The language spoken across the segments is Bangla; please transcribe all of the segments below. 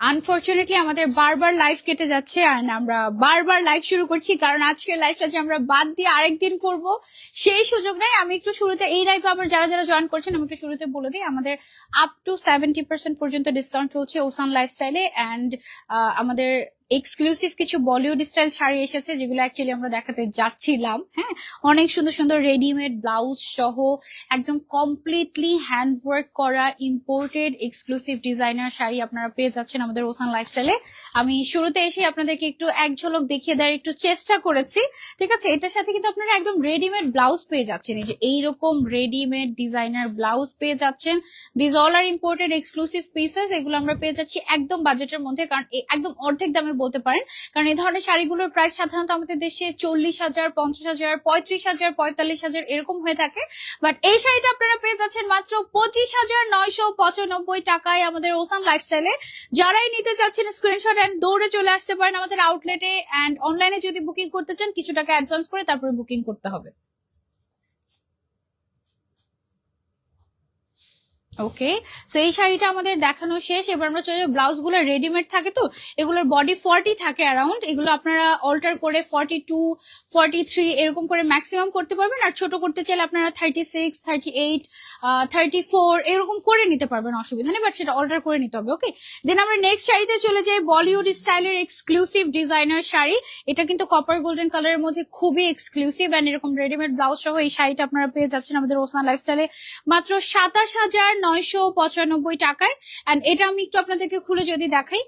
আনফরচুনেটলি আমাদের বারবার লাইভ কেটে যাচ্ছে আর আমরা বারবার লাইভ শুরু করছি, কারণ আজকের লাইভটা যে আমরা বাদ দিয়ে আরেকদিন করব সেই সুযোগ নাই। আমি একটু শুরুতে এই লাইভে আবার যারা যারা জয়েন করছেন আমি একটু শুরুতে বলে দিই, আমাদের আপ টু 70% পর্যন্ত ডিসকাউন্ট চলছে ওসান লাইফস্টাইলে। অ্যান্ড আমাদের এক্সক্লুসিভ কিছু বলিউড স্টাইল শাড়ি এসেছে যেগুলো অ্যাকচুয়ালি আমরা দেখাতে যাচ্ছিলাম। হ্যাঁ, অনেক সুন্দর সুন্দর রেডিমেড ব্লাউজ সহ একদম কমপ্লিটলি হ্যান্ডওয়ার্ক করা ইম্পোর্টেড এক্সক্লুসিভ ডিজাইনার শাড়ি আপনারা পেয়ে যাচ্ছেন আমাদের ওসান লাইফস্টাইলে। আমি শুরুতে এসে আপনাদেরকে একটু এক ঝলক দেখিয়ে দেওয়ার একটু চেষ্টা করেছি, ঠিক আছে। এটার সাথে কিন্তু আপনারা একদম রেডিমেড ব্লাউজ পেয়ে যাচ্ছেন, এই যে এইরকম রেডিমেড ডিজাইনার ব্লাউজ পেয়ে যাচ্ছেন। This all are imported exclusive pieces, এগুলো আমরা পেয়ে যাচ্ছি একদম বাজেটের মধ্যে, কারণ একদম অর্ধেক দামে বলতে পারেন। কারণ এই ধরনের শাড়িগুলোর প্রাইস সাধারণত আমাদের দেশে 40,000, 50,000, 35,000, 45,000 এরকম হয়ে থাকে। বাট এই শাড়িটা আপনারা পেয়ে যাচ্ছেন মাত্র 25,995 টাকায় আমাদের ওসান লাইফস্টাইলে। যারাই নিতে চাচ্ছেন স্ক্রিনশট এন্ড দৌড়ে চলে আসতে পারেন আমাদের আউটলেটে। এন্ড অনলাইনে যদি বুকিং করতে চান কিছু টাকা অ্যাডভান্স করে তারপরে বুকিং করতে হবে। ওকে, সো এই শাড়িটা আমাদের দেখানো শেষ। এবার আমরা চলে ব্লাউজ গুলো রেডিমেড থাকে তো এগুলোর বডি 40 থাকে অ্যারাউন্ড, এগুলো আপনারা অল্টার করে 42, 43 এরকম করে ম্যাক্সিমাম করতে পারবেন। আর ছোট করতে চাইলে আপনারা 36, 38, 34 এরকম করে নিতে পারবেন, অসুবিধা নেই, বাট সেটা অল্টার করে নিতে হবে। ওকে, দেন আমরা নেক্সট শাড়িতে চলে যাই, বলিউড স্টাইলের এক্সক্লুসিভ ডিজাইনার শাড়ি। এটা কিন্তু কপার গোল্ডেন কালারের মধ্যে খুবই এক্সক্লুসিভ এন্ড এরকম রেডিমেড ব্লাউজ সহ এই শাড়িটা আপনারা পেয়ে যাচ্ছেন আমাদের ওসান লাইফস্টাইলে মাত্র 27,995 টাকায়। এন্ড এটা আমি একটু আপনাদেরকে খুলে যদি দেখাই,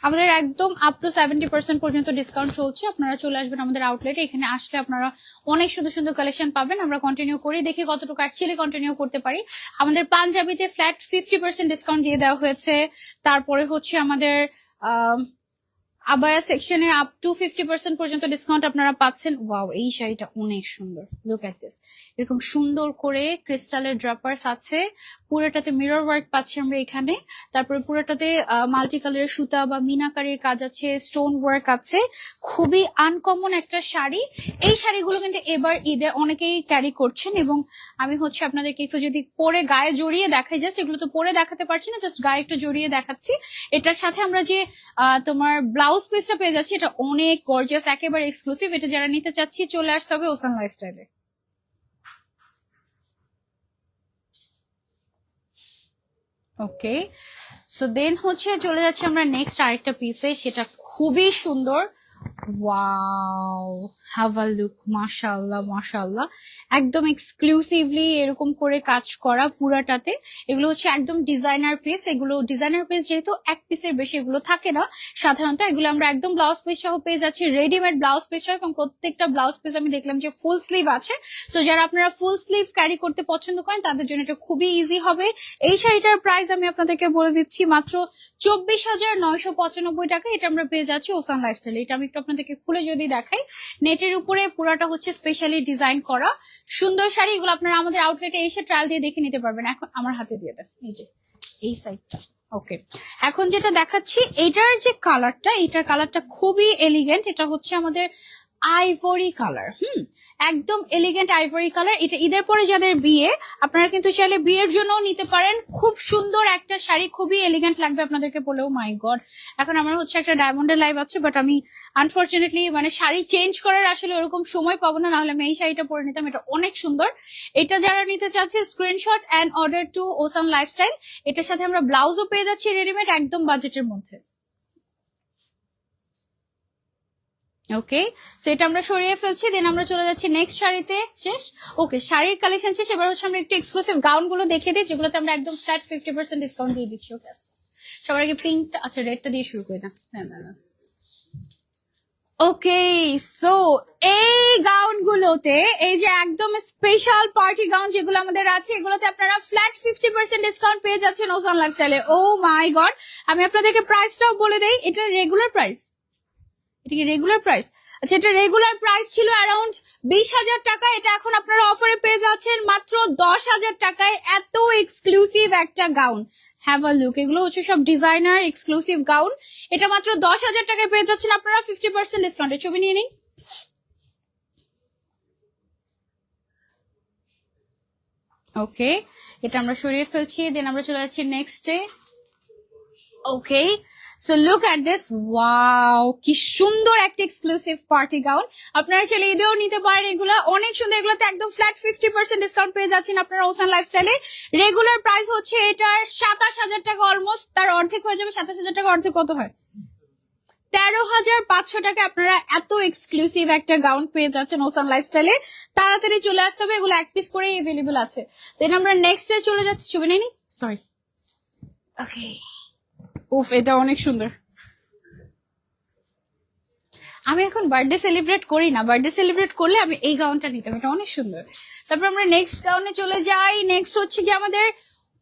আমাদের একদম আপ টু 70% পর্যন্ত ডিসকাউন্ট চলছে। আপনারা চলে আসবেন আমাদের আউটলেটে, এখানে আসলে আপনারা অনেক সুন্দর সুন্দর কালেকশন পাবেন। আমরা কন্টিনিউ করি, দেখি কতটুকু অ্যাকচুয়ালি কন্টিনিউ করতে পারি। আমাদের পাঞ্জাবিতে ফ্ল্যাট 50% ডিসকাউন্ট দিয়ে দেওয়া হয়েছে। তারপরে হচ্ছে আমাদের আবায়া সেকশনে আপ টু 50% পর্যন্ত ডিসকাউন্ট আপনারা পাচ্ছেন। ওয়াও, এই শাড়িটা অনেক সুন্দর, লুক এট দিস। এরকম সুন্দর করে ক্রিস্টালের ড্রাপার্স আছে, পুরোটাতে মিরর ওয়ার্ক পাচ্ছি আমরা এখানে। তারপরে পুরোটাতে মাল্টি কালারের সুতা বা মিনাকারির কাজ আছে, স্টোন ওয়ার্ক আছে। খুবই আনকমন একটা শাড়ি। এই শাড়িগুলো কিন্তু এবার ঈদে অনেকেই ক্যারি করছেন, এবং আমি হচ্ছে আপনাদেরকে একটু যদি পরে গায়ে জড়িয়ে দেখাই, জাস্ট এগুলো তো পরে দেখাতে পারছি না, জাস্ট গায়ে একটু জড়িয়ে দেখাচ্ছি। এটার সাথে আমরা যে তোমার ব্লাউজ পিসটা পেয়ে যাচ্ছি, এটা অনেক গর্জিয়াস, একেবারে এক্সক্লুসিভ। এটা যারা নিতে চাচ্ছি চলে আসতে হবে ওসান লাইফস্টাইলে। ওকে, সো দেন হচ্ছে চলে যাচ্ছে আমরা নেক্সট আরেকটা পিসে, সেটা খুবই সুন্দর। ওয়াও, হ্যাভ আ লুক, মাশাআল্লাহ মাশাআল্লাহ, একদম এক্সক্লুসিভলি এরকম করে কাজ করা পুরাটাতে। এগুলো হচ্ছে একদম ডিজাইনার পিস। এগুলো ডিজাইনার পিস যেহেতু এক পিসের বেশি এগুলো থাকে না সাধারণত, এগুলো আমরা একদম ব্লাউজ পিস সহ পেয়ে যাচ্ছি, রেডিমেড ব্লাউজ পিস সহ। এবং প্রত্যেকটা ব্লাউজ পিস আমি দেখলাম যে ফুল স্লিভ আছে। সো যারা আপনারা ফুল স্লিভ ক্যারি করতে পছন্দ করেন তাদের জন্য এটা খুবই ইজি হবে। এই শাড়িটার প্রাইস আমি আপনাদেরকে বলে দিচ্ছি মাত্র 24,995 টাকা। এটা আমরা পেয়ে যাচ্ছি ওসান লাইফস্টাইলে। এটা আমি একটু আপনাদেরকে খুলে যদি দেখাই, নেটের উপরে পুরাটা হচ্ছে স্পেশালি ডিজাইন করা সুন্দর শাড়ি। এগুলো আপনারা আমাদের আউটলেটে এসে ট্রায়াল দিয়ে দেখে নিতে পারবেন। এখন আমার হাতে দিয়ে দেন, এই যে এই সাইডটা। ওকে, এখন যেটা দেখাচ্ছি এটার যে কালারটা, এটার কালারটা খুবই এলিগেন্ট। এটা হচ্ছে আমাদের আইভরি কালার। একদম এলিগেন্ট আইভরি কালার। এটা ঈদের পরে যাদের বিয়ে, আপনারা কিন্তু চাইলে বিয়ের জন্য নিতে পারেন। খুব সুন্দর একটা শাড়ি, খুবই এলিগেন্ট লাগবে আপনাদেরকে বলেও। মাই গড, এখন আমার হচ্ছে একটা ডায়মন্ডের লাইভ আছে, বাট আমি আনফরচুনেটলি মানে শাড়ি চেঞ্জ করার আসলে ওরকম সময় পাবো না, নাহলে আমি এই শাড়িটা পরে নিতাম। এটা অনেক সুন্দর। এটা যারা নিতে চাচ্ছে screenshot and order to Ocean Lifestyle. এটার সাথে আমরা ব্লাউজও পেয়ে যাচ্ছি রেডিমেড, একদম বাজেটের মধ্যে। ওকে, সো এটা আমরা সরিয়ে ফেলছি, দেন আমরা চলে যাচ্ছি নেক্সট শাড়িতে। শেষ। ওকে, শাড়ির কালেকশন শেষ। এবার হচ্ছে আমরা একটু এক্সক্লুসিভ গাউন গুলো দেখে দিই, যেগুলোতে আমরা একদম ফ্ল্যাট 50% ডিসকাউন্ট দিয়ে দিচ্ছি। ওকে, সবার আগে পিঙ্কটা, আচ্ছা রেডটা দিয়ে শুরু করি না। না। ওকে, সো এই গাউন গুলোতে, এই যে একদম স্পেশাল পার্টি গাউন যেগুলো আমাদের আছে, এগুলোতে আপনারা ফ্ল্যাট 50% ডিসকাউন্ট পেয়ে যাচ্ছেন ওসান লাইফস্টাইলে। ও মাই গড, আমি আপনাদেরকে প্রাইসটাও বলে দেই। এটা রেগুলার প্রাইস, এটা কি রেগুলার প্রাইস? আচ্ছা, এটা রেগুলার প্রাইস ছিল অ্যারাউন্ড 20,000 টাকা। এটা এখন আপনারা অফারে পেয়ে যাচ্ছেন মাত্র 10,000 টাকায়। এত এক্সক্লুসিভ একটা গাউন, হ্যাভ আ লুক। এগুলো হচ্ছে সব ডিজাইনার এক্সক্লুসিভ গাউন। এটা মাত্র 10,000 টাকায় পেয়ে যাচ্ছেন আপনারা 50% ডিসকাউন্টে। ছবি নিয়ে নিন। ওকে, এটা আমরা সরিয়ে ফেলছি, দেন আমরা চলে যাচ্ছি নেক্সটে। Okay, so look at this, wow কি সুন্দর একটা এক্সক্লুসিভ পার্টি গাউন। আপনারা চাইলে ঈদেও নিতে পারেন, এগুলো অনেক সুন্দর। এগুলোতে একদম ফ্ল্যাট 50% ডিসকাউন্ট পেয়ে যাচ্ছেন আপনারা ওসান লাইফস্টাইলে। রেগুলার প্রাইস হচ্ছে এটার 27,000 টাকা, অলমোস্ট তার অর্ধেক হয়ে যাবে। 27,000 টাকা অর্ধেক কত হয়? 13,500 টাকা আপনারা এত এক্সক্লুসিভ একটা গাউন পেয়ে যাচ্ছেন ওসান লাইফস্টাইলে। তাড়াতাড়ি চলে আসতে হবে, এগুলো এক পিস করে এভেলেবল আছে। দেন আমরা নেক্সট চলে যাচ্ছি, ছবি নেই, সরি, ওকে, উফ এটা অনেক সুন্দর। আমি এখন বার্থডে সেলিব্রেট করি না, বার্থডে সেলিব্রেট করলে আমি এই গাউনটা নিতাম, এটা অনেক সুন্দর। তারপর আমরা নেক্সট গাউনে চলে যাই। নেক্সট হচ্ছে কি আমাদের,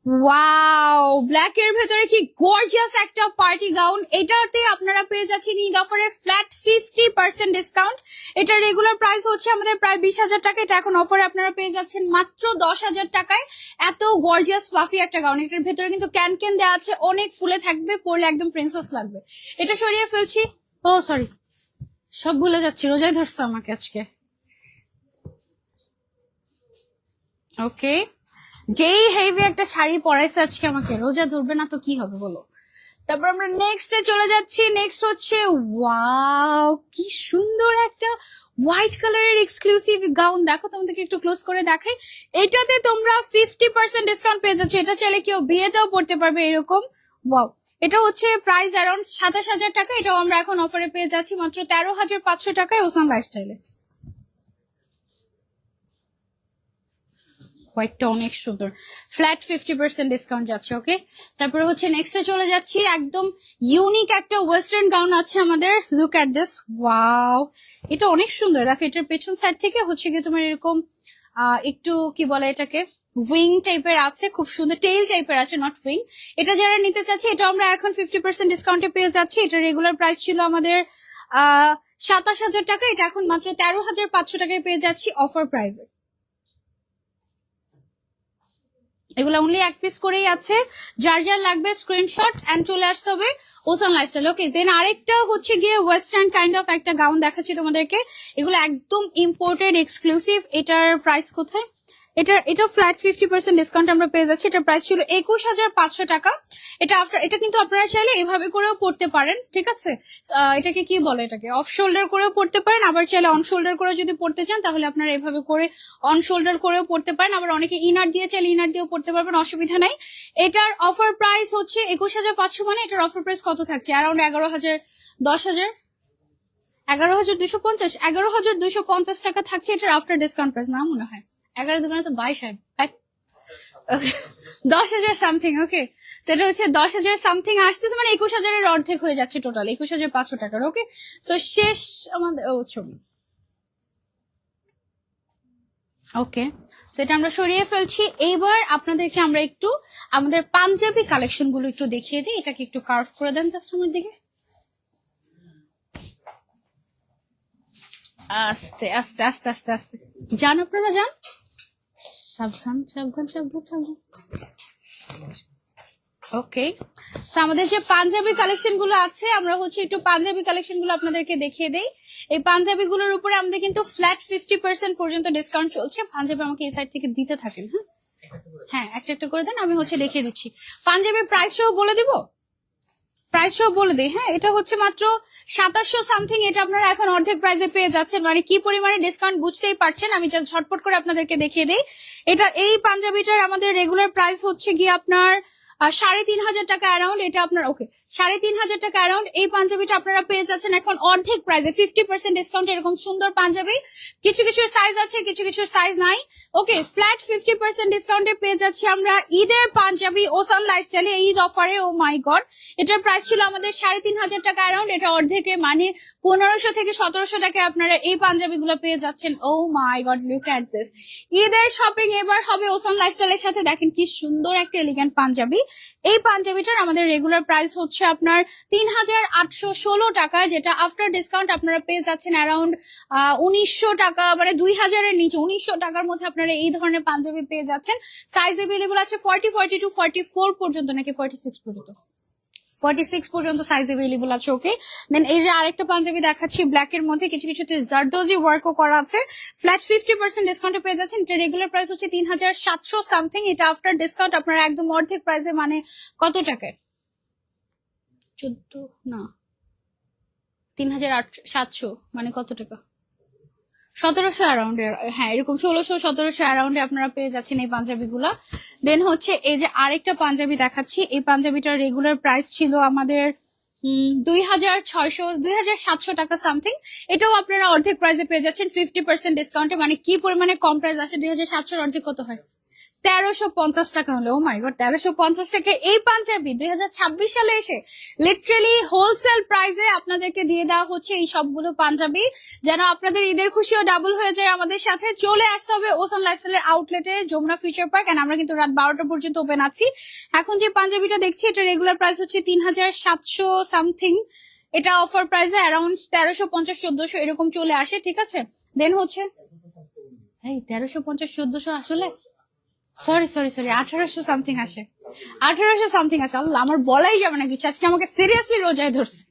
ওয়াও ব্ল্যাক এর ভেতরে কি গর্জিয়াস একটা পার্টি গাউন। এটাতে আপনারা পেয়ে যাচ্ছেন ঈদ অফারে ফ্ল্যাট 50% ডিসকাউন্ট। এটা রেগুলার প্রাইস হচ্ছে আমাদের প্রায় 20,000 টাকা, এটা এখন অফারে আপনারা পেয়ে যাচ্ছেন মাত্র 10,000 টাকায়। এত গর্জিয়াস ফ্লাফি একটা গাউন। এটার ভেতরে কিন্তু ক্যান ক্যান দেওয়া আছে, অনেক ফুলে থাকবে, পরলে একদম প্রিন্সেস লাগবে। এটা সরিয়ে ফেলছি, ও সরি সব ভুলে যাচ্ছি, রোজাই ধরছে আমাকে আজকে। ওকে, যেই হেভি একটা শাড়ি পরাইছে আজকে আমাকে, রোজা ধরবে না তো কি হবে বলো। তারপর আমরা নেক্সটে চলে যাচ্ছি। নেক্সট হচ্ছে, ওয়াও কি সুন্দর একটা হোয়াইট কালারের এক্সক্লুসিভ গাউন। দেখো তোমাদেরকে একটু ক্লোজ করে দেখাই। এটাতে তোমরা 50% ডিসকাউন্ট পেয়ে যাচ্ছ। এটা চাইলে কেউ বিয়েতেও পড়তে পারবে এরকম। ওয়াও, এটা হচ্ছে প্রাইস অ্যারাউন্ড 27,000 টাকা। এটাও আমরা এখন অফারে পেয়ে যাচ্ছি মাত্র 13,500 টাকায় ওসান লাইফস্টাইলে। হোয়াইটটা অনেক সুন্দর, ফ্ল্যাট 50% ডিসকাউন্ট যাচ্ছে। ওকে, তারপরে হচ্ছে নেক্সটে চলে যাচ্ছি। একদম ইউনিক একটা ওয়েস্টার্ন গাউন আছে আমাদের, লুক এট দিস, ওয়াও এটা অনেক সুন্দর। দেখো এটার পেছন সাইড থেকে হচ্ছে কি তোমার এরকম একটু কি বলে এটাকে, উইং টাইপের আছে, খুব সুন্দর টেইল টাইপের আছে, নট উইং। এটা যারা নিতে চাচ্ছে, এটা আমরা এখন 50% ডিসকাউন্টে পেয়ে যাচ্ছি। এটা রেগুলার প্রাইস ছিল আমাদের 27,000 টাকা, এটা এখন মাত্র 13,500 টাকায় পেয়ে যাচ্ছি অফার প্রাইসে। এগুলো অনলি এক পিস করেই আছে, যার যার লাগবে স্ক্রিনশট এন্ড চলে আসতে হবে ওসান লাইফস্টাইল। ওকে, দেন আরেকটা হচ্ছে গিয়ে ওয়েস্টার্ন কাইন্ড অফ একটা গাউন দেখাচ্ছি তোমাদেরকে। এগুলো একদম ইম্পোর্টেড এক্সক্লুসিভ। এটার প্রাইস কোথায়, এটা ফ্ল্যাট 50% ডিসকাউন্ট আমরা পেয়ে যাচ্ছি। এটার প্রাইস ছিল 21,500 টাকা। এটা কিন্তু আপনারা চাইলে এভাবে করেও পড়তে পারেন, ঠিক আছে। এটাকে কি বলে, এটাকে অফ শোল্ডার করেও পড়তে পারেন, আবার চাইলে অন শোল্ডার করে যদি পড়তে চান তাহলে আপনারা এভাবে করে অন শোল্ডার করেও পড়তে পারেন। আবার অনেকে ইনার দিয়ে চাইলে ইনার দিয়েও পড়তে পারবেন, অসুবিধা নাই। এটার অফার প্রাইস হচ্ছে 21,500, মানে এটার অফার প্রাইস কত থাকছে, অ্যারাউন্ড 11,000, 10,000, 11,250, 11,250 টাকা থাকছে এটার আফটার ডিসকাউন্ট প্রাইস। না মনে হয় 11 দোকানে তো 22, 10,000 সামথিং। ওকে, সেটা হচ্ছে 10,000 সামথিং আসতেছে, মানে 21,000-এর অর্ধেক হয়ে যাচ্ছে টোটাল, 21,500 টাকার। ওকে, সো শেষ আমাদের ছবি। ওকে, সেটা আমরা সরিয়ে ফেলছি। এইবার আপনাদেরকে আমরা একটু আমাদের পাঞ্জাবি কালেকশন গুলো একটু দেখিয়ে দিই। এটাকে একটু কার্ভ করে দেন জাস্ট আমার দিকে, আস্তে আস্তে আস্তে আস্তে আস্তে যান, আপনারা যান, সাবধান সাবধান সাবধান সাবধান। ওকে, সো আমাদের যে পাঞ্জাবি কালেকশন গুলো আছে, আমরা হচ্ছে একটু পাঞ্জাবি কালেকশন গুলো আপনাদেরকে দেখিয়ে দেই। এই পাঞ্জাবি গুলোর উপরে আমাদের কিন্তু ফ্ল্যাট 50% পর্যন্ত ডিসকাউন্ট চলছে। পাঞ্জাবি আমাকে এই সাইড থেকে দিতে থাকেন, হ্যাঁ একটা একটা করে দেন, আমি হচ্ছে দেখিয়ে দিচ্ছি। পাঞ্জাবির প্রাইসও বলে দিব, প্রাইসও বলে দিই। হ্যাঁ, এটা হচ্ছে মাত্র 2700 সামথিং। এটা আপনারা এখন অর্ধেক প্রাইসে পেয়ে যাচ্ছেন, মানে কি পরিমাণে ডিসকাউন্ট বুঝতেই পারছেন। আমি জাস্ট ঝটপট করে আপনাদেরকে দেখিয়ে দিই। এই পাঞ্জাবিটার আমাদের রেগুলার প্রাইস হচ্ছে গিয়ে আপনার 3,500 টাকা অ্যারাউন্ড। এটা আপনার ওকে 3,500 টাকা অ্যারাউন্ড। এই পাঞ্জাবিটা আপনারা পেয়ে যাচ্ছেন এখন অর্ধেক প্রাইসে 50% ডিসকাউন্ট। এরকম সুন্দর পাঞ্জাবি, কিছু কিছু সাইজ আছে, কিছু কিছু সাইজ নাই। ওকে, ফ্ল্যাট 50% ডিসকাউন্টে পেয়ে যাচ্ছি আমরা ঈদের পাঞ্জাবি ওসান লাইফস্টাইলে ঈদ অফারে। ও মাই গড, এটার প্রাইস ছিল আমাদের 3,500 টাকা অ্যারাউন্ড। এটা অর্ধেকে, মানে 1500 থেকে 1700 টাকায় আপনারা এই পাঞ্জাবি গুলো পেয়ে যাচ্ছেন। ও মাই গড, লুক এট দিস। ঈদের শপিং এবার হবে ওসান লাইফস্টাইলের সাথে। দেখেন কি সুন্দর একটা এলিগেন্ট পাঞ্জাবি। এই পাঞ্জাবিটার আমাদের রেগুলার প্রাইস হচ্ছে আপনার 3,816 টাকা, যেটা আফটার ডিসকাউন্ট আপনারা পেয়ে যাচ্ছেন অ্যারাউন্ড 1,900 টাকা, মানে 2,000-এর নিচে 1,900 টাকার মধ্যে আপনারা এই ধরনের পাঞ্জাবি পেয়ে যাচ্ছেন। সাইজ এভেলেবল আছে 40, 42, 44 পর্যন্ত, নাকি 46 পর্যন্ত, 46 পর্যন্ত সাইজ এভেলেবল আছে। ওকে, দেন এই যে আরেকটা পাঞ্জাবি দেখাচ্ছি ব্ল্যাক এর মধ্যে, কিছু কিছুতে জারদোজি ওয়ার্কও করা আছে। ফ্ল্যাট 50% ডিসকাউন্টে পেয়ে যাচ্ছেন। এটা রেগুলার প্রাইস হচ্ছে 3,700 সামথিং। এটা আফটার ডিসকাউন্ট আপনারা একদম অর্ধেক প্রাইসে, মানে কত টাকায়, 14 না 3700 মানে কত টাকা 1700 অ্যারাউন্ড, হ্যাঁ এরকম 1600-1700 অ্যারাউন্ডে আপনারা পেয়ে যাচ্ছেন এই পাঞ্জাবি গুলা। দেন হচ্ছে এই যে আরেকটা পাঞ্জাবি দেখাচ্ছি, এই পাঞ্জাবিটার রেগুলার প্রাইস ছিল আমাদের 2600-2700 টাকা সামথিং। এটাও আপনারা অর্ধেক প্রাইসে পেয়ে যাচ্ছেন 50% ডিসকাউন্টে। মানে কি পরিমাণে কম প্রাইস আসে, 2700 অর্ধেক কত হয় 1350 টাকা হলো। ও মাই গড, 1350 টাকা এই পাঞ্জাবি 2026 সালে এসে লিটারেলি হোলসেল প্রাইসে আপনাদেরকে দিয়ে দেওয়া হচ্ছে এই সবগুলো পাঞ্জাবি। যেন আপনাদের ঈদের খুশিও ডাবল হয়ে যায় আমাদের সাথে, চলে আসতে হবে ওসান লাইফস্টাইলের আউটলেটে যমুনা ফিউচার পার্ক। এন্ড আমরা কিন্তু রাত 12টা পর্যন্ত ওপেন আছি। এখন যে পাঞ্জাবিটা দেখছি এটা রেগুলার প্রাইস হচ্ছে 3700 সামথিং, এটা অফার প্রাইসে অ্যারাউন্ড 1350-1400 এরকম চলে আসে, ঠিক আছে। দেন হচ্ছে এই 1350-1400 আসলে সরি 1800 সামথিং আসে, 1800 সামথিং আসে। আল্লাহ, আমার বলাই যাবে না কিছু, আজকে আমাকে সিরিয়াসলি রোজায় ধরছে।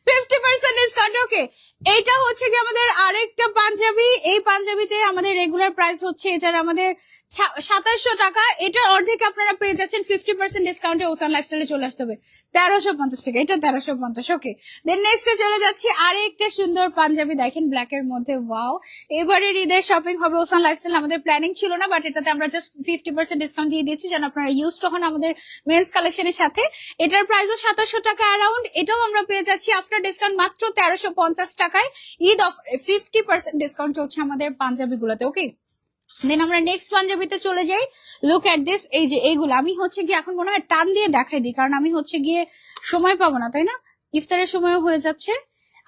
50% ডিসকাউন্ট। ওকে, এইটা হচ্ছে কি আমাদের আরেকটা পাঞ্জাবি। এই পাঞ্জাবিতে আমাদের রেগুলার প্রাইস হচ্ছে এটার আমাদের 2700 টাকা, এটার অর্ধেক আপনারা পেয়ে যাচ্ছেন 50% ডিসকাউন্টে ওসান লাইফস্টাইলে চলে আসতে হবে 1350 টাকা, এটা 1350। ওকে, দেন নেক্সটে চলে যাচ্ছি আরেকটা সুন্দর পাঞ্জাবি, দেখেন ব্ল্যাক এর মধ্যে। ওয়াও, এবারের ঈদের শপিং হবে ওসান লাইফস্টাইল, আমাদের প্ল্যানিং ছিল না, বাট এটাতে আমরা জাস্ট 50% ডিসকাউন্ট দিয়ে দিয়েছি যেন আপনারা ইউজ টু হন আমাদের মেন্স কালেকশনের সাথে। এটার প্রাইসও 2700 টাকা অ্যারাউন্ড, এটাও আমরা পেয়ে যাচ্ছি আফটার ডিসকাউন্ট মাত্র 1350 টাকায়। ঈদ অফার 50% ডিসকাউন্ট চলছে আমাদের পাঞ্জাবি গুলোতে। ওকে, দেন আমরা নেক্সট পাঞ্জাবিতে চলে যাই। লুক এট দিস, এই যে এইগুলো আমি হচ্ছে গিয়ে এখন মনে হয় টান দিয়ে দেখাই দিই, কারণ আমি হচ্ছে গিয়ে সময় পাবো না, তাই না, ইফতারের সময়ও হয়ে যাচ্ছে।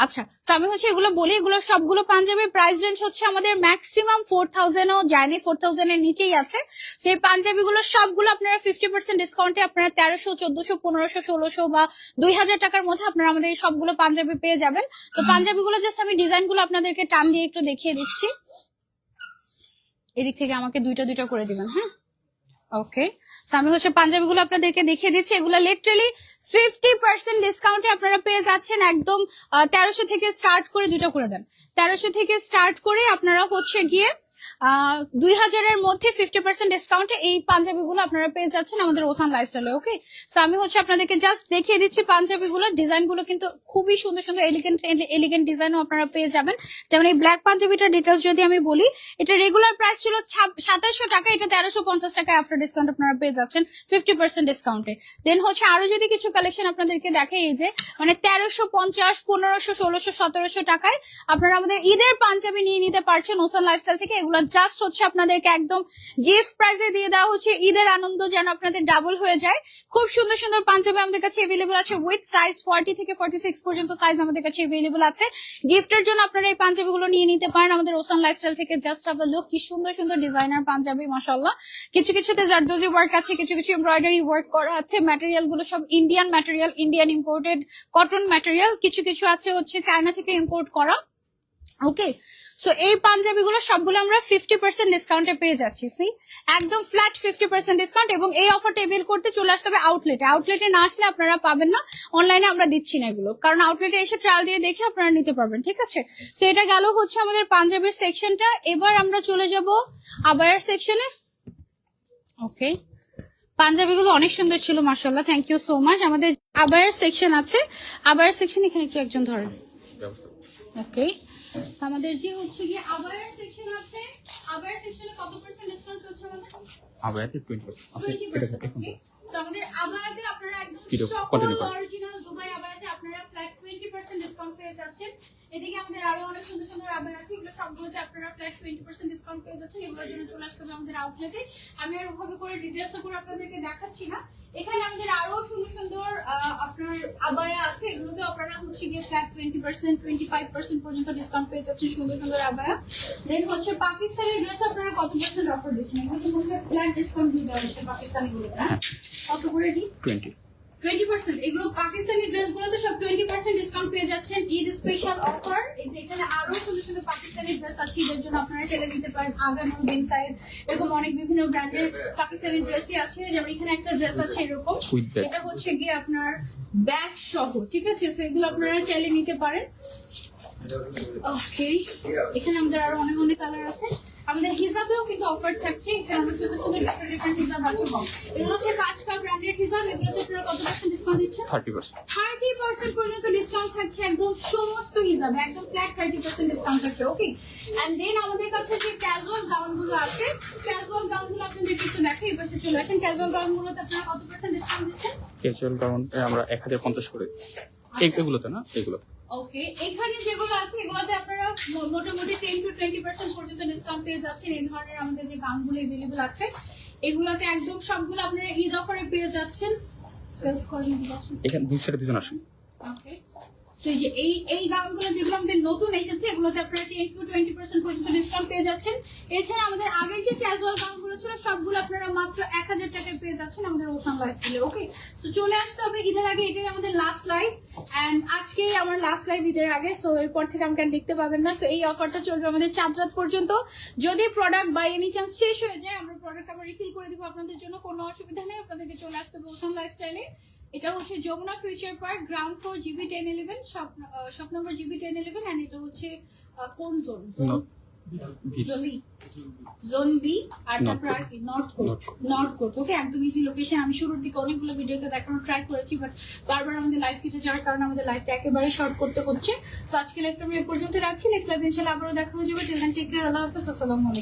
আচ্ছা, তো আমি হচ্ছে এগুলো বলি, এগুলো সবগুলো পাঞ্জাবির প্রাইস রেঞ্জ হচ্ছে আমাদের ম্যাক্সিমাম 4000ও যায়নি, 4000 এর নিচেই আছে। সেই পাঞ্জাবিগুলো সবগুলো আপনারা 50% ডিসকাউন্টে আপনারা 1300, 1400, 1500, 1600 বা 2000 টাকার মধ্যে আপনারা আমাদের এই সবগুলো পাঞ্জাবি পেয়ে যাবেন। তো পাঞ্জাবিগুলো জাস্ট আমি ডিজাইনগুলো আপনাদেরকে টান দিয়ে একটু দেখিয়ে দিচ্ছি। এদিক থেকে আমাকে দুইটা দুইটা করে দিবেন, হ্যাঁ। ওকে, সো আমি হচ্ছে পাঞ্জাবিগুলো আপনাদেরকে দেখিয়ে দিচ্ছি। এগুলো লিটারালি 50% ডিসকাউন্টে আপনারা পেয়ে যাচ্ছেন একদম 1300 থেকে স্টার্ট করে দুইটা করে দেন, 1300 থেকে স্টার্ট করে আপনারা হচ্ছে গিয়ে 2000 এর মধ্যে 50% ডিসকাউন্টে এই পাঞ্জাবিগুলো আপনারা পেয়ে যাচ্ছেন আমাদের ওসান লাইফস্টাইলে। ওকে, সো আমি হচ্ছে আপনাদেরকে জাস্ট দেখিয়ে দিচ্ছি পাঞ্জাবিগুলো, ডিজাইনগুলো কিন্তু খুবই সুন্দর সুন্দর এলিগেন্ট ডিজাইনও আপনারা পেয়ে যাবেন। যেমন এই ব্ল্যাক পাঞ্জাবিটার ডিটেলস যদি আমি বলি, এটা রেগুলার প্রাইস ছিল 2700 টাকা, এটা 1350 টাকা আফটার ডিসকাউন্ট আপনারা পেয়ে যাচ্ছেন 50% ডিসকাউন্টে। দেন হচ্ছে আরো যদি কিছু কালেকশন আপনাদেরকে দেখে, এই যে মানে 1350, 1500, 1600, 1700 টাকায় আপনারা আমাদের ঈদের পাঞ্জাবি নিয়ে নিতে পারছেন ওসান লাইফস্টাইল থেকে। এগুলো জাস্ট হচ্ছে আপনাদেরকে একদম গিফট প্রাইসে দিয়ে দেওয়া হচ্ছে, ঈদের আনন্দ যেন আপনাদের ডাবল হয়ে যায়। খুব সুন্দর সুন্দর পাঞ্জাবি আমাদের কাছে এভেলেবল আছে, উইথ সাইজ 40 থেকে 46 পর্যন্ত সাইজ আমাদের কাছে এভেলেবল আছে। গিফটের জন্য আপনারা এই পাঞ্জাবিগুলো নিয়ে নিতে পারেন আমাদের ওসান লাইফস্টাইল থেকে। জাস্ট হ্যাভ আ লুক, কি সুন্দর সুন্দর ডিজাইনার পাঞ্জাবি, মাশাআল্লাহ। কিছু কিছুতে জারদোজি ওয়ার্ক আছে, কিছু কিছু এমব্রয়ডারি ওয়ার্ক করা আছে। ম্যাটেরিয়াল গুলো সব Indian material, Indian imported cotton material, কিছু কিছু আছে হচ্ছে চায়না থেকে ইম্পোর্ট করা। ওকে, সো এই পাঞ্জাবিগুলো সবগুলো আমরা 50% ডিসকাউন্টে পেয়ে যাচ্ছি। সি, একদম ফ্ল্যাট 50% ডিসকাউন্ট। এবং এই অফারটা এভেল করতে চলে আসতে হবে আউটলেটে। আউটলেটে না আসলে আপনারা পাবেন না, অনলাইনে আমরা দিচ্ছি না এগুলো, কারণ আউটলেটে এসে ট্রায়াল দিয়ে দেখে আপনারা নিতে পারবেন, ঠিক আছে। সো এটা গেল হচ্ছে আমাদের পাঞ্জাবির সেকশনটা। এবার আমরা চলে যাব আবায়ার সেকশনে। ওকে, পাঞ্জাবিগুলো অনেক সুন্দর ছিল, মাশাআল্লাহ, থ্যাংক ইউ সো মাচ। আমাদের আবায়ার সেকশন আছে, আবায়ার সেকশন এখানে একটু একজন ধরেন। ওকে, আমাদের যে হচ্ছে কি আবায়ার সেকশন আছে, আবায়ার সেকশনে কত পার্সেন্ট ডিসকাউন্ট চলছে আমাদের? আবায়াতে 20%। ওকে, সো আমাদের আবায়াতে আপনারা একদম সকল অরিজিনাল দুবাই আবায়াতে আপনারা ফ্ল্যাট 20% ডিসকাউন্ট পেয়ে যাচ্ছেন। এদিকে আমাদের আরো অনেক সুন্দর সুন্দর আবায়া আছে, এগুলো সবগুলোতে আপনারা ফ্ল্যাট 20% ডিসকাউন্ট পেয়ে যাচ্ছেন। এগুলোর জন্য চলে আসতে হবে আমাদের আউটলেটে। আমি আর ওভাবে করে ডিটেইলস করে আপনাদেরকে দেখাচ্ছি না। এখানে আমাদের আরো সুন্দর সুন্দর আপনার আবায়া আছে, এগুলোতে আপনারা হচ্ছে গিয়ে ফ্ল্যাট 20%, 25% পর্যন্ত ডিসকাউন্ট পেয়ে যাচ্ছেন, সুন্দর সুন্দর আবায়া। দেন হচ্ছে পাকিস্তানি ড্রেস আপনারা কত পার্সেন্ট অফার দিচ্ছেন? এগুলো মধ্যে ফ্ল্যাট ডিসকাউন্ট দিয়ে দেওয়া হচ্ছে পাকিস্তানি গুলো, হ্যাঁ, কত করে দিই? 20%। এগুলো পাকিস্তানি ড্রেস গুলোতে সব 20% ডিসকাউন্ট পেয়ে যাচ্ছেন, ঈদ স্পেশাল অফার। এই যে এখানে আরো সুন্দর সুন্দর পাকিস্তানি ড্রেস আছে, ঈদের জন্য আপনারা টেলে নিতে পারেন। আগানো, বিন সাইদ, এরকম অনেক বিভিন্ন ব্র্যান্ডের পাকিস্তানি ড্রেসই আছে। যেমন এখানে একটা ড্রেস আছে এরকম, এটা হচ্ছে গিয়ে আপনার ব্যাগ সহ, ঠিক আছে। সেগুলো আপনারা চাইলে নিতে পারেন। ওকে, এখানে আমাদের আরো অনেক অনেক কালার আছে। আমাদের হিজাবেও কিন্তু অফার থাকছে। এখানে আমরা সুন্দর সুন্দর ডিফারেন্ট হিজাব আছে। এগুলো হচ্ছে কাশকা ব্র্যান্ডের হিজাব। এগুলোতে আপনারা কত পার্সেন্ট ডিসকাউন্ট দিচ্ছেন? 30% পর্যন্ত ডিসকাউন্ট থাকছে একদম সমস্ত হিজাবে, একদম ফ্ল্যাট 30% ডিসকাউন্ট থাকছে। ওকে, এন্ড দেন আমাদের কাছে যে ক্যাজুয়াল গাউন গুলো আছে, ক্যাজুয়াল গাউন গুলো আপনাদের একটু দেখে এই পাশে চলে আসেন। ক্যাজুয়াল গাউন গুলোতে আপনারা কত পার্সেন্ট ডিসকাউন্ট দিচ্ছেন? ক্যাজুয়াল গাউন আমরা 1050 করে এগুলোতে না, এগুলো ওকে, এখানে যেগুলো আছে এগুলোতে আপনারা মোটামুটি 10 to 20% পর্যন্ত ডিসকাউন্ট পেয়ে যাচ্ছেন। এই ধরনের আমাদের যে গাউনগুলো अवेलेबल আছে এগুলোতে একদম সবগুলো আপনারা ঈদ অফারে পেয়ে যাচ্ছেন। সেলস করে দিচ্ছেন এখানে দুই সাইডে দুজন আসেন। ওকে, সো এই যে এই গাউনগুলো যেগুলো আমাদের নতুন এসেছে এগুলোতে আপনারা 10 to 20% পর্যন্ত ডিসকাউন্ট পেয়ে যাচ্ছেন। এছাড়া আমাদের আগের যে ক্যাজুয়াল গাউনগুলো ছিল সবগুলো আপনারা মাত্র 1000 টাকায় পেয়ে যাচ্ছেন আমাদের ওসান লাইফস্টাইলে। ওকে, সো চলে আসতে হবে ঈদের আগে। এটাই আমাদের লাস্ট লাইভ, এন্ড আজকেই আমার লাস্ট লাইভ ঈদের আগে। সো এরপর থেকে আমাকে আর দেখতে পাবেন না। সো এই অফারটা চলবে আমাদের 4 রাত পর্যন্ত। যদি প্রোডাক্ট বাই এনি চান্স শেষ হয়ে যায় আমরা প্রোডাক্ট আবার রিফিল করে দিব আপনাদের জন্য, কোনো অসুবিধা নেই। আপনাদেরকে চলে আসতে হবে ওসান লাইফস্টাইলে। এটা হচ্ছে Jamuna Future Park, ground floor, GB 1011, shop number GB 1011, and এটা হচ্ছে কোন জোন? Zone B. আর তারপর আর কি নর্থ কোর্ট। ওকে, একদম ইজি লোকেশন। আমি শুরুর দিকে অনেকগুলো ভিডিওতে দেখানোর ট্রাই করেছি, বাট বারবার আমাদের লাইভ কেটে যাওয়ার কারণে আমাদের লাইভটা একেবারে শর্ট করতে হচ্ছে। তো আজকে লাইভটা আমি এ পর্যন্ত রাখছি। নেক্সট লাইভ ইনশাআল্লাহ আবারও দেখা হয়ে যাবে। টিল দেন টেক কেয়ার, আল্লাহ হাফেজ, আসসালামু আলাইকুম।